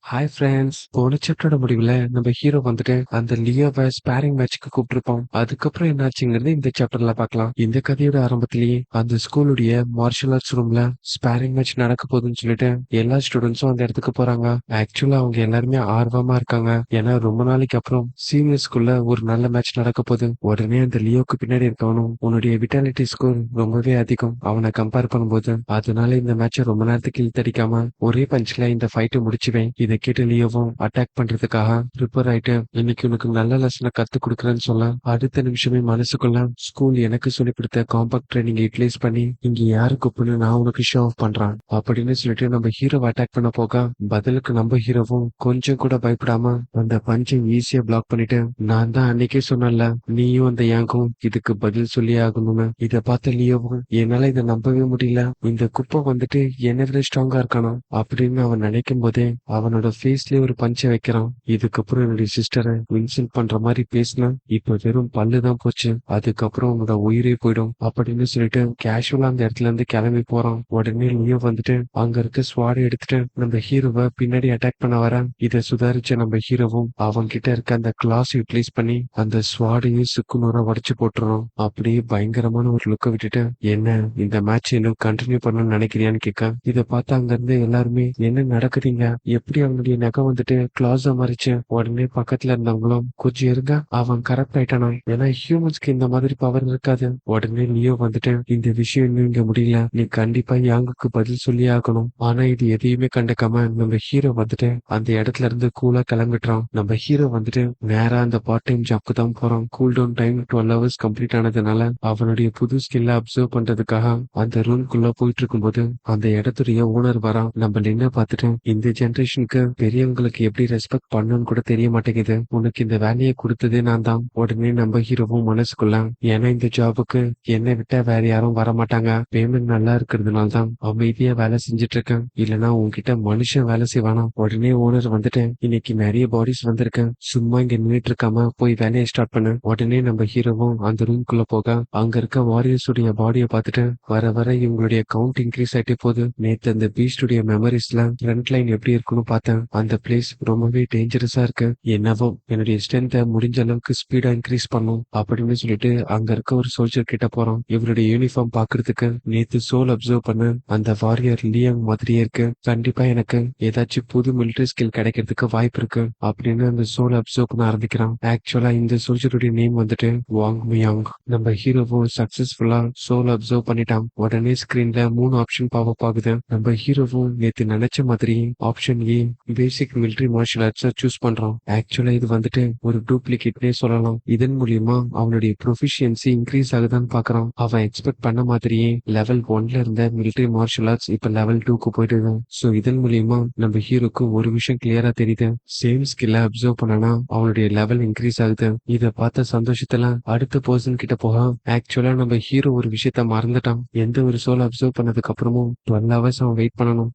Hi friends. போன சாப்டரோட முடிவுல நம்ம ஹீரோ வந்துட்டு அந்த லியோவை ஸ்பாரிங் மேட்ச்க்கு கூப்பிட்டிருப்போம். அதுக்கப்புறம் என்னாச்சுங்கிறது இந்த சாப்டர்ல பார்க்கலாம். இந்த கதையோட ஆரம்பத்திலேயே அந்த ஸ்கூலுடைய மார்ஷல் ஆர்ட்ஸ் ரூம்ல ஸ்பாரிங் மேட்ச் நடக்க போகுதுன்னு சொல்லிட்டு எல்லா ஸ்டூடெண்ட்ஸும் அந்த இடத்துக்கு போறாங்க. ஆக்சுவலா அவங்க எல்லாருமே ஆர்வமா இருக்காங்க. ஏன்னா ரொம்ப நாளைக்கு அப்புறம் சீனியர் ஸ்கூல்ல ஒரு நல்ல மேட்ச் நடக்க போகுது. உடனே அந்த லியோக்கு பின்னாடி இருக்கவனும் உன்னுடைய விட்டாலிட்டி ஸ்கோர் ரொம்பவே அதிகம் அவனை கம்பேர் பண்ணும்போது, அதனால இந்த மேட்சை ரொம்ப நேரத்துக்கு இழுத்தடிக்காம ஒரே பஞ்ச்ல இந்த ஃபைட்டை முடிச்சுவேன். இதை கேட்டு லியோவும் அட்டாக் பண்றதுக்காக ப்ரிப்பேர் ஆயிட்டு, இன்னைக்கு உனக்கு நல்ல லெசனை கத்து கொடுக்குறேன்னு சொல்ல, அடுத்த நிமிஷமே மனசுக்குள்ள ஸ்கூல் எனக்கு சொல்லிக் கொடுத்த காம்பாக்ட் ட்ரைனிங் யூட்டிலைஸ் பண்ணி இங்க யாரு கூப்பின்னு நான் உனக்கு ஷோ ஆஃப் பண்றேன் அப்படின்னு சொல்லிட்டு நம்ம ஹீரோவை அட்டாக் பண்ண போக, பதிலுக்கு நம்ம ஹீரோவும் கொஞ்சம் கூட பயப்படாம அந்த பஞ்சை ஈஸியா பிளாக் பண்ணிட்டு, நான் தான் அன்னைக்கே சொன்னேன்ல நீயும் அந்த யாங்கும் இதுக்கு பதில் சொல்லி ஆகணும்னு. இதை பார்த்த லியோவும் என்னால இதை நம்பவே முடியல, இந்த குப்பை வந்துட்டு என்னை விட ஸ்ட்ராங்கா இருக்கானோ அப்படின்னு அவன் நினைக்கும் போதே அவனோட ஃபேஸ்லயே ஒரு பஞ்சை வைக்கிறான். இதுக்கப்புறம் என்னுடைய சிஸ்டரை இன்சல்ட் பண்ற மாதிரி பேசினா இப்ப வெறும் பல்லுதான் போச்சு, அதுக்கப்புறம் உன்னோட உயிரே போயிடும் அப்படின்னு சொல்லிட்டு கேஷுவலா அந்த இடத்துல இருந்து கிளம்பி போறான். உடனே லியோ வந்துட்டு அங்க இருக்க ஸ்வாடை எடுத்துட்டு நம்ம ஹீரோவை பின்னாடி அட்டாக் பண்ண வர, இதை சுதாரிச்ச நம்ம ஹீரோவும் அவங்க கிட்ட இருக்க அந்த கிளாஸ் யூட்டிலைஸ் பண்ணி அந்த ஸ்வாடையும் சுக்குநூறா உடைச்சு போட்டுறோம். அப்படியே பயங்கரமான ஒரு லுக்கை விட்டுட்டு, என்ன இந்த மேட்ச் இன்னும் கண்டினியூ பண்ணணும்னு நினைக்கிறியான்னு கேட்க, இதை பார்த்து அங்க இருந்து எல்லாருமே என்ன நடக்குதுங்க, எப்படி அவனுடைய நகம் வந்துட்டு கிளாஸ மறிச்சு. உடனே பக்கத்துல இருந்தவங்களும் கொஞ்சம் இருங்க அவன் கரெக்ட் ஆயிட்டானா, ஏன்னா ஹியூமன்ஸ்க்கு இந்த மாதிரி பவர் இருக்காது. உடனே லியோ வந்துட்டு இந்த விஷயம் இன்னும் இங்க முடியல, நீ கண்டிப்பா யாங்குக்கு பதில் சொல்லி ஆகணும். ஆனா இது எதையுமே கண்டுக்காம நம்ம ஹீரோ வந்துட்டு அந்த இடத்துல இருந்து கூலா கிளம்பிட்டான். நம்ம ஹீரோ வந்துட்டு நேரா அந்த பார்ட் டைம் ஜாப்க்கு தான் போறான். Cool down time 12 hours complete ஆனதுனால அவனுடைய புது ஸ்கில்ல அப்சர்வ் பண்றதுக்காக அந்த ரூம்குள்ள போயிட்டு இருக்கும்போது அந்த இடத்துடைய ஓனர் வரான். நம்ம நின்று பார்த்துட்டு, இந்த ஜெனரேஷனுக்கு பெரியவங்களுக்கு எப்படி ரெஸ்பெக்ட் பண்ணணும்னு கூட தெரிய மாட்டேங்குது, உனக்கு இந்த வேலையை கொடுத்ததே நான் தான். உடனே நம்ம ஹீரோவும் மனசுக்குள்ள, ஏன்னா இந்த ஜாபுக்கு என்னை விட்டா வேற யாரும் வர மாட்டாங்க, பேமெண்ட் நல்லா இருக்கிறதுனால தான் அமைதியா வேலை செஞ்சுட்டு இருக்கேன், இல்லைன்னா உன்கிட்ட மனுஷன் வேலை செய்வானா. உடனே ஓனர் வந்துட்டு, இன்னைக்கு நிறைய பாடிஸ் வந்திருக்கேன், சும்மா இங்க நின்றுட்டு இருக்காம போய் வேலையை ஸ்டார்ட் பண்ணு. உடனே நம்ம ஹீரோவும் அந்த ரூம்குள்ள போக அங்க இருக்க வாரியர்ஸ் உடைய பாடியை பார்த்துட்டு, வர வர இவங்களுடைய கவுண்ட் இன்க்ரீஸ் ஆயிட்டே போகுது. நேத்து அந்த பீஸ்டுடைய மெமரிஸ்ல ஃப்ரண்ட் லைன் எப்படி இருக்குன்னு பார்த்தேன், அந்த பிளேஸ் ரொம்பவே டேஞ்சரஸா இருக்கு. என்னவோ என்னுடைய ஸ்ட்ரென்த்தை முடிஞ்ச அளவுக்கு ஸ்பீடா இன்க்ரீஸ் பண்ணும் அப்படின்னு சொல்லிட்டு அங்க இருக்க ஒரு சோல்ஜர் கிட்ட போறோம். இவருடைய யூனிஃபார்ம் பாக்குறதுக்கு நேத்து சோல் அப்சர்வ் பண்ண அந்த வாரியர் லியாங் மாதிரியே இருக்கு, கண்டிப்பா எனக்கு ஏதாச்சும் புது மிலிட்டரி ஸ்கில் கிடைக்கிறதுக்கு வாய்ப்பு இருக்கு அப்படின்னு அந்த சோல் அப்சர்வ் பண்ண ஆரம்பிக்கிறான். ஆக்சுவலா இந்த சோல்ஜருடைய நேம் வந்துட்டு வாங் மியாங். நம்ம ஹீரோவும் சக்சஸ்ஃபுல்லா சோல் அப்சர்வ் பண்ணிட்டான். உடனே ஸ்கிரீன்ல 3 ஆப்ஷன் பாப் ஆகுது. நம்ம ஹீரோவும் நேத்து நினைச்ச மாதிரி option A basic military martial arts choose பண்றான். ஆக்சுவலா இது வந்துட்டு ஒரு டூப்ளிகேட்னே சொல்லலாம். இதன் மூலியமா அவனுடைய ப்ரொஃபிஷியன்சி இன்க்ரீஸ் ஆகுதான்னு பாக்குறான். அவன் எக்ஸ்பெக்ட் பண்ண மாதிரியே லெவல் 1ல இருந்த மிலிட்டரி மார்ஷல் ஆர்ட்ஸ் இப்ப லெவல் 2க்கு போயிட்டு. சோ இதன் மூலியமா நம்ம ஹீரோக்கு ஒரு விஷயம் கிளியரா தெரியுது, சேம் ஸ்கில்ல அப்சர்வ் பண்ணனா அவனுடைய லெவல் இன்க்ரீஸ் ஆகுது. இத பார்த்த சந்தோஷத்துல அடுத்த பர்சன் கிட்ட போக, ஆக்சுவலா நம்ம ஹீரோ ஒரு விஷயத்த மறந்துட்டான். எந்த ஒரு சோல் அப்சர்வ் பண்ணதுக்கு அப்புறமும் 12 hours அவன் வெயிட் பண்ணணும்.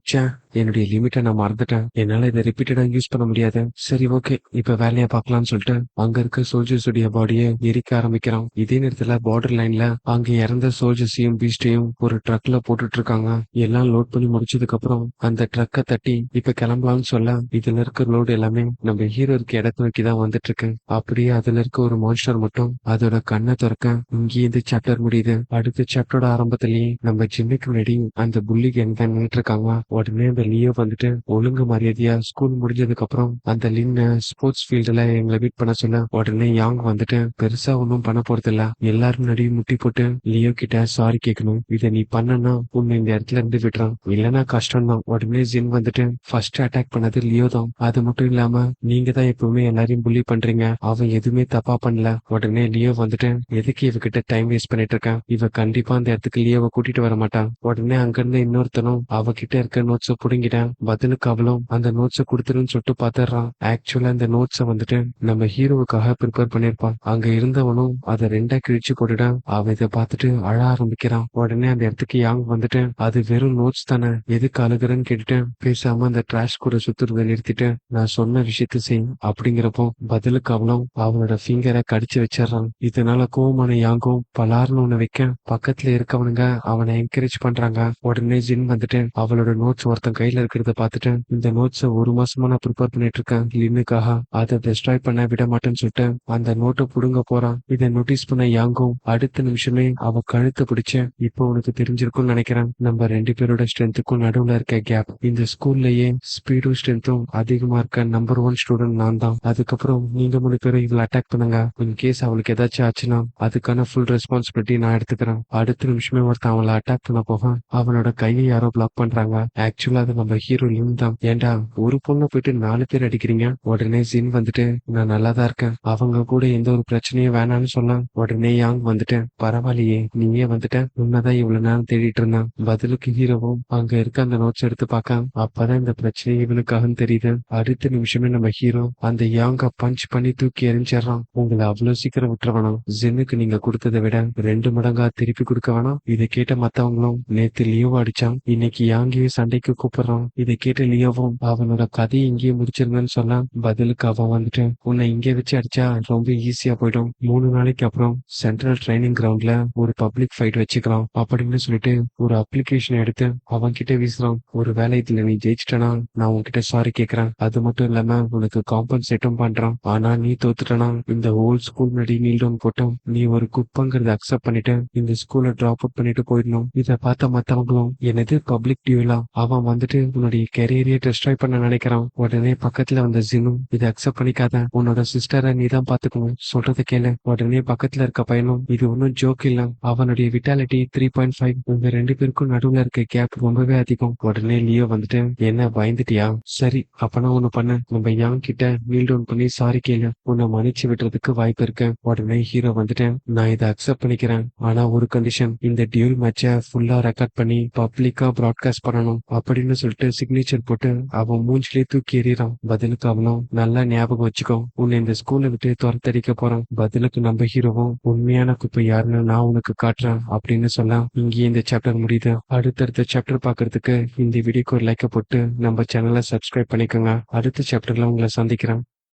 என்னுடைய லிமிட்டை நான் மறந்துட்டேன், என்னால இதை ரிப்பீட்டடா யூஸ் பண்ண முடியாது. சரி ஓகே, இப்ப வேலையை பார்க்கலாம்னு சொல்லிட்டு அங்க இருக்க சோல்ஜர்ஸ் உடைய பாடியை எரிக்க ஆரம்பிக்கிறான். இதே நேரத்துல பார்டர் லைன்ல அங்க இறந்த சோல்ஜர்ஸையும் பீஸ்டையும் ஒரு ட்ரக்ல போட்டுட்டு இருக்காங்க. எல்லாம் லோட் பண்ணி முடிச்சதுக்கு அப்புறம் அந்த ட்ரக்கை தட்டி இப்ப கிளம்பலாம்னு சொல்ல, இதுல இருக்க லோடு எல்லாமே நம்ம ஹீரோ இருக்க இடத்த நோக்கி தான் வந்துட்டு இருக்கு. அப்படியே அதுல இருக்க ஒரு மான்ஸ்டர் மட்டும் அதோட கண்ணை திறக்க இங்கே இந்த சாப்டர் முடியுது. அடுத்த சாப்டரோட ஆரம்பத்திலேயே நம்ம ஜிம்முக்கு முன்னாடி அந்த புள்ளி கேங் தான் நின்றுட்டு இருக்காங்க. உடனே அந்த லியோ வந்துட்டு ஒழுங்கு மரியாதையா ஸ்கூல் முடிஞ்சதுக்கு அப்புறம் அந்த லின்ன ஸ்போர்ட்ஸ் ஃபீல்டுல எங்களை மீட் பண்ண சொல்ல, உடனே யாங் வந்துட்டு பெருசா ஒன்னும் பண்ண போறது இல்ல, எல்லாரும் முன்னாடியும் முட்டி போட்டு லியோ கிட்ட சாரி கேட்கணும், இதை நீ பண்ணனா உன்னை இந்த இடத்துல இருந்து விடுறான், இல்லைன்னா கஷ்டம் தான். உடனே ஜின் வந்துட்டு ஃபர்ஸ்ட் அட்டாக் பண்ணது லியோ தான், அது மட்டும் இல்லாம நீங்க தான் எப்பவுமே எல்லாரையும் புள்ளி பண்றீங்க, அவன் எதுவுமே தப்பா பண்ணல. உடனே லியோ வந்துட்டு, எதுக்கு இவகிட்ட டைம் வேஸ்ட் பண்ணிட்டு இருக்கான், இவ கண்டிப்பா அந்த இடத்துக்கு லியோவை கூட்டிட்டு வர மாட்டான். உடனே அங்கிருந்து இன்னொருத்தனும் அவகிட்ட இருக்க நோட்ஸ புடுங்கிட்டான். பதிலுக்கு அவளும் அந்த நோட்ஸ குடுத்துருன்னு சொல்லிட்டு பாத்துறான். ஆக்சுவலா இந்த நோட்ஸ வந்துட்டு நம்ம ஹீரோவுக்காக ப்ரிப்பேர் பண்ணிருப்பான். அங்க இருந்தவனும் அதை 2ஆ கிழிச்சு போட்டுட்டான். அவன் இதை பார்த்துட்டு அழ ஆரம்பிக்கிறான். உடனே அந்த இடத்துக்கு யாங் வந்துட்டு, அது வெறும் நோட்ஸ் தானே, எதுக்கு அழுகுறன்னு கேட்டுட்டு பேசாம அந்த டிராஷ் கூட சுத்துறத நிறுத்திட்டு நான் சொன்ன விஷயத்த செய் அப்படிங்கிறப்போ, பதிலுக்கு அவளும் அவனோட ஃபிங்கரை கடிச்சு வச்சிடறான். இதனால கோவமான யாங்கும் பலார்னு ஒண்ணு வைக்க, பக்கத்துல இருக்கவனுங்க அவனை என்கரேஜ் பண்றாங்க. உடனே ஜின் வந்துட்டு அவளோட நோட்ஸ் ஒருத்தன் கையில இருக்கிறத பார்த்துட்டு, இந்த நோட்ஸ 1 மாசமா நான் ப்ரிப்பேர் பண்ணிட்டு இருக்கேன் லின்னுக்காக. அதை டெஸ்ட்ராய் பண்ண விட மாட்டேன்னு சொல்லிட்டு அந்த நோட்டை புடுங்க போறான். இதை நோட்டீஸ் பண்ண யாங்கும் அடுத்த நிமிஷமே அவ கழுத்தை பிடிச்ச இப்போ உனக்கு தெரிஞ்சிருக்கும்னு நினைக்கிறேன் நம்ம 2 பேரோட ஸ்ட்ரென்த்துக்கும் நடுவுல இருக்க கேப். இந்த ஸ்கூல்லயே ஸ்பீடும் ஸ்ட்ரென்த்தும் அதிகமா இருக்க நம்பர் 1 ஸ்டூடெண்ட் நான் தான். அதுக்கப்புறம் நீங்க 3 பேரும் இவளை அட்டாக் பண்ணுங்க. இன் கேஸ் அவளுக்கு ஏதாச்சும் ஆச்சுன்னா அதுக்கான ஃபுல் ரெஸ்பான்சிபிலிட்டி நான் எடுத்துக்கிறேன். அடுத்த நிமிஷமே ஒருத்தன் அவளை அட்டாக் பண்ண போக அவனோட கையை யாரோ பிளாக் பண்றாங்க. ஆக்சுவலா அது நம்ம ஹீரோ லின் தான். ஏண்டா ஒரு பொண்ணை போயிட்டு 4 பேர் அடிக்கிறீங்க? உடனே ஜின் வந்துட்டு நான் நல்லா தான் இருக்கேன், அவங்க கூட எந்த ஒரு பிரச்சனையும் வேணாம்னு சொன்னா உடனே யாங் வந்துட்டு பரவாயில்லையே நீயே வந்துட்ட, உன்னதான் இவ்வளவு நேரம் தேடிட்டு இருந்தான். பதிலுக்கு ஹீரோவும் அங்க இருக்க அந்த நோட்ஸ் எடுத்து பார்க்க அப்பதான் இந்த பிரச்சனை இவனுக்காக தெரியுது. அடுத்த நிமிஷமே நம்ம ஹீரோ அந்த யாங்க பஞ்ச் பண்ணி தூக்கி எரிஞ்சிடறான். உங்களை அவ்வளவு சீக்கிரம் விட்டுற வேணாம், ஜின்னுக்கு நீங்க கொடுத்ததை விட 2 மடங்கா திருப்பி கொடுக்க வேணாம். இதை கேட்ட மத்தவங்களும் நேத்து லியோ அடிச்சான், இன்னைக்கு யாங்கையும் சண்டைக்கு கூப்பிடுறான். இதை கேட்ட லியோவும் அவனோட கதையை இங்கேயே முடிச்சிருங்கன்னு சொன்னா பதிலுக்கு அவன் வந்துட்டு உன்னை இங்கே வச்சு அடிச்சா ரொம்ப ஈஸியா போயிடும். 3 நாளைக்கு அப்புறம் சென்ட்ரல் ட்ரைனிங் கிரவுண்ட்ல ஒரு பப்ளிக் ஃபைட் வச்சுக்கலாம் அப்படின்னு சொல்லிட்டு ஒரு அப்ளிகேஷன் எடுத்து அவன் கிட்ட வீசுறான். ஒரு வேலை இதுல நீ ஜெயிச்சிட்டனா நான் உன்கிட்ட சாரி கேக்குறேன், அது மட்டும் இல்லாம உனக்கு காம்பன்சேட்டும் பண்றான். ஆனா நீ தோத்துட்டனா இந்த ஹோல் ஸ்கூல் முன்னாடி நீல் டவுன் போட்டோம், நீ ஒரு குப்பங்கிறத அக்செப்ட் பண்ணிட்டு இந்த ஸ்கூலை டிராப் அவுட் பண்ணிட்டு போயிடணும். இதை பார்த்த மத்தவங்களும் எனது பப்ளிக் டியூலா அவன் வந்துட்டு உன்னுடைய கெரியரையே டெஸ்ட்ராய் பண்ண நினைக்கிறான். உடனே பக்கத்துல வந்த ஜினும் இதை அக்செப்ட் பண்ணிக்காத, உன்னோட சிஸ்டரை நீ தான் பாத்துக்கணும், சொல்றதை கேளு. உடனே பக்கத்துல இருக்க பையனும் இது ஒன்னும் ஜோக் இல்ல, அவனுடைய விட்டாலிட்டி 3.5, உங்க 2 பேருக்கும் நடுவுல இருக்க கேப் ரொம்பவே அதிகம். உடனே லியோ வந்துட்டு என்ன பயந்துட்டியா, சரி அப்பனா ஒண்ணு பண்ண, நம்ம யாங் கிட்ட நீல் டவுன் பண்ணி சாரி கேளு, உன்னை மன்னிச்சு விடுறதுக்கு வாய்ப்பு இருக்கு. உடனே ஹீரோ வந்துட்டு நான் இதை அக்செப்ட் பண்ணிக்கிறேன், ஆனா ஒரு கண்டிஷன், இந்த டியூல் மேட்சை ஃபுல்லா ரெக்கார்ட் பண்ணி பப்ளிக்கா ப்ராட்காஸ்ட் பண்ணணும் அப்படின்னு சொல்லிட்டு சிக்னேச்சர் போட்டு அவன் மூஞ்சிலே தூக்கி எறிறான். பதிலுக்கு அவனும் நல்லா ஞாபகம் வச்சுக்கோ, உன்னை இந்த ஸ்கூல்ல விட்டு துரத்தடிக்க போறான். பதிலுக்கு நம்ம ஹீரோவும் உண்மையான குப்பை யாருன்னு நான் உனக்கு காட்டுறேன் அப்படின்னு சொல்ல இங்கேயே இந்த சாப்டர் முடியுது. அடுத்தடுத்த சாப்டர் பாக்குறதுக்கு இந்த வீடியோக்கு ஒரு லைக்க போட்டு நம்ம சேனலை சப்ஸ்கிரைப் பண்ணிக்கோங்க. அடுத்த சாப்டர்ல உங்களை சந்திக்கிறேன்.